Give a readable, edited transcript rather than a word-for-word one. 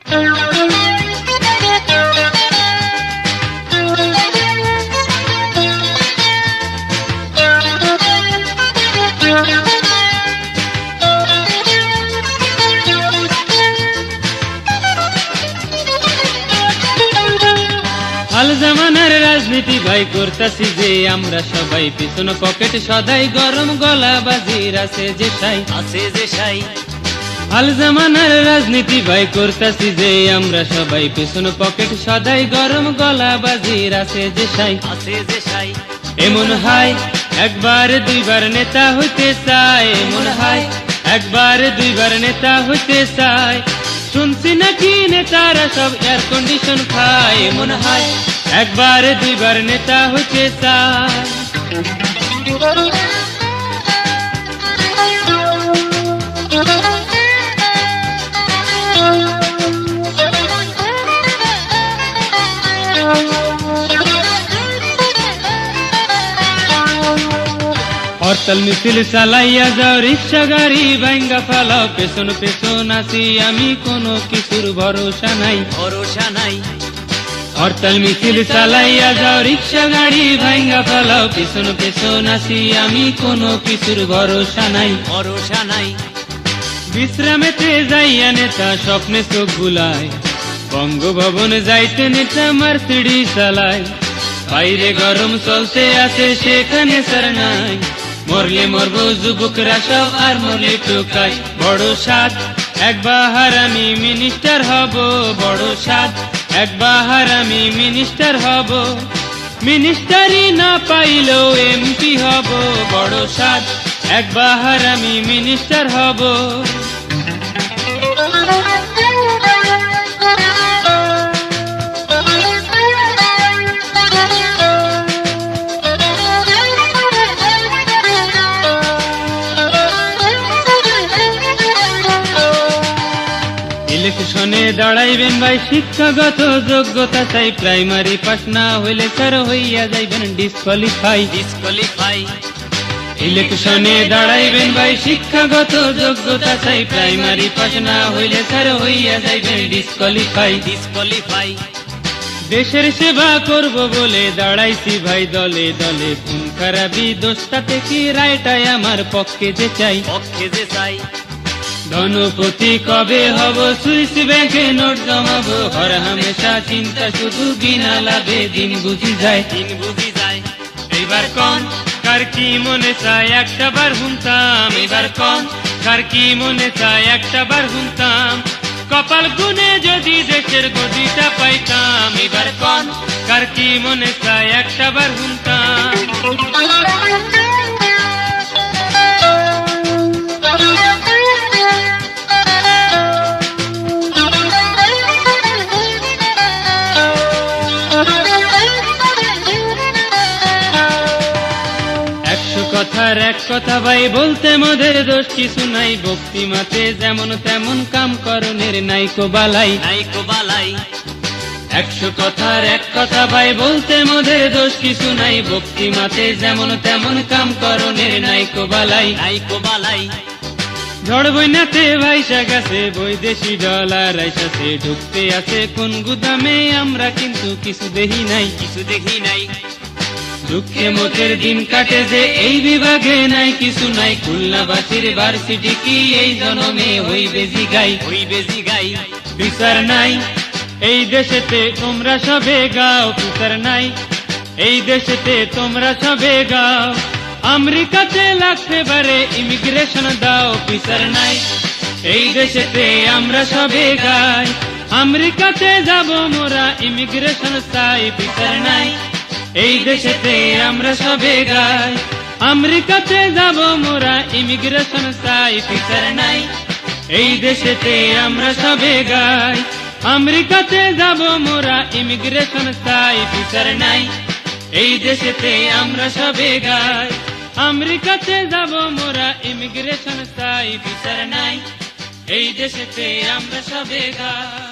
হাল জামানার রাজনীতি ভাই করতাছি যে আমরা সবাই, পিছন পকেট সদাই গরম গলা বাজির আছে যে সাই। হাল জামানার রাজনীতি ভাই করতাছি যে আমরা সবাই, পিছন পকেট সদাই গরম গলা বাজির আছে যে সাই। এমন হয় একবার দুইবার নেতা হইতে চায়, এমন হয় একবার দুইবার নেতা হইতে চায়। শুনছি নাকি নেতারা সব এয়ার কন্ডিশন খায়, এমন হয় একবার দুইবার নেতা হইতে চায়। হরতাল মিছিল চালাইয়া যাও, রিক্সা গাড়ি ভাঙ্গা ফালাও, পেছন পেছন আছি আমি, কোনো কিছুর ভরসা নাই। হরতাল মিছিল চালাইয়া যাও, রিক্সা গাড়ি ভাঙ্গা ফালাও, পেছন পেছন আছি আমি, কোনো কিছুর ভরসা নাই। বিশ্রামেতে যাইয়া নেতা স্বপ্নে চোখ বুলায়, বঙ্গভবন যাইতে নেতা মার্সিডিজ চালায়। বাইরে গরম চলতে আছে সেখানে স্যার নাই, মরলে মরবো যুবকরা সব আর মরলে টোকাই। বড় সাদ একবার আমি মিনিস্টার হব, বড় সাদ একবার আমি মিনিস্টার হব। মিনিস্টারি না পাইলেও এমপি হব, বড় সাদ একবার আমি মিনিস্টার হব। ইলেকশনে দাঁড়াইবেন ভাই, শিক্ষাগত যোগ্যতা চাই, প্রাইমারি পাস না হইলে স্যার হইয়া যাইবেন ডিসকোয়ালিফাই। ইলেকশনে দাঁড়াইবেন ভাই, শিক্ষাগত যোগ্যতা চাই, প্রাইমারি পাস না হইলে স্যার হইয়া যাইবেন ডিসকোয়ালিফাই। দেশের সেবা করব বলে দাঁড়াইছি ভাই দলে দলে, খুন খারাপি দোষটাতে কি রায়টাই আমার পক্ষে যে চাই। ধনপতি কবে হব, সুইস ব্যাংকে নোট জমাবো, হর হামেশা চিন্তা শুধু বিনা লাভে দিন বুঝি যায়। এইবার কোন কার কি মনে চায় একটা বার হুনতাম, এবার কোন কার কি মনে চায় একটা বার হুনতাম। কপাল গুনে যদি দেশের গদিটা পাইতাম, এবার কোন কার কি মনে চায় একটা বার হুনতাম। কথার এক কথা ভাই বলতে মোদের দোষ কিছু নাই, ভক্তিমাতে যেমন তেমন কাম করণের নাইকো বালাই। 100 কথার এক কথা ভাই বলতে মোদের দোষ কিছু নাই, ভক্তিমাতে যেমন তেমন কাম করণের নাইকো বালাই। ঝড় বইনাতে ভাইসা গেছে বৈদেশি ডলার আইসাছে, ঢুকতে আছে কোন গুদামে আমরা কিন্তু কিছু দেখি নাই। দুঃখে মোদের দিন কাটে যে এই বিভাগে নাই কিছু নাই, খুলনাবাসীর ভার্সিটি কি এই জনমে হইবে জিগাই। বিচার নাই এই দেশেতে তোমরা সবে গাও, বিচার নাই এই দেশেতে তোমরা সবে গাও। আমেরিকাতে লাগতে পারে ইমিগ্রেশন দাও, বিচার নাই এই দেশেতে আমরা সবে গাই। আমেরিকাতে যাব মোরা ইমিগ্রেশন চাই, বিচার নাই এই দেশেতে আমরা সবে গাই। আমেরিকাতে যাব মোরা ইমিগ্রেশন চাই, বিচার নাই এই দেশেতে আমরা সবে গাই। আমেরিকাতে যাব মোরা ইমিগ্রেশন চাই, বিচার নাই এই দেশেতে আমরা সবে গাই। আমেরিকাতে যাব মোরা ইমিগ্রেশন চাই, বিচার নাই এই দেশেতে আমরা সবে গাই।